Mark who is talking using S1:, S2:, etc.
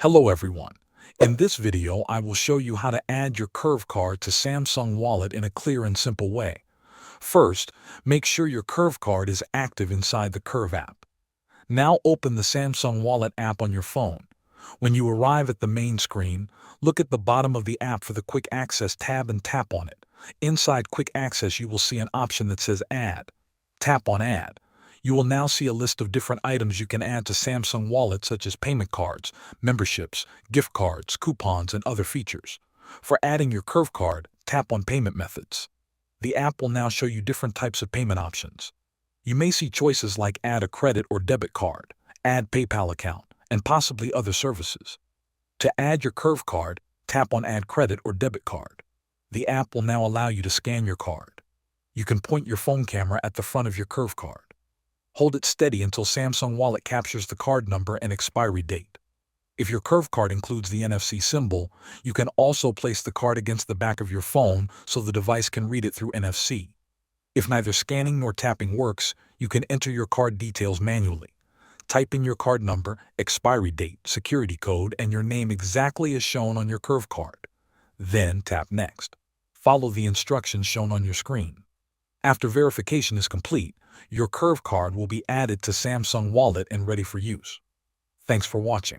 S1: Hello everyone. In this video, I will show you how to add your Curve card to Samsung Wallet in a clear and simple way. First, make sure your Curve card is active inside the Curve app. Now open the Samsung Wallet app on your phone. When you arrive at the main screen, look at the bottom of the app for the Quick Access tab and tap on it. Inside Quick Access, you will see an option that says Add. Tap on Add. You will now see a list of different items you can add to Samsung Wallet, such as payment cards, memberships, gift cards, coupons, and other features. For adding your Curve card, tap on Payment Methods. The app will now show you different types of payment options. You may see choices like add a credit or debit card, add PayPal account, and possibly other services. To add your Curve card, tap on Add Credit or Debit Card. The app will now allow you to scan your card. You can point your phone camera at the front of your Curve card. Hold it steady until Samsung Wallet captures the card number and expiry date. If your Curve card includes the NFC symbol, you can also place the card against the back of your phone so the device can read it through NFC. If neither scanning nor tapping works, you can enter your card details manually. Type in your card number, expiry date, security code, and your name exactly as shown on your Curve card. Then tap Next. Follow the instructions shown on your screen. After verification is complete, your Curve card will be added to Samsung Wallet and ready for use. Thanks for watching.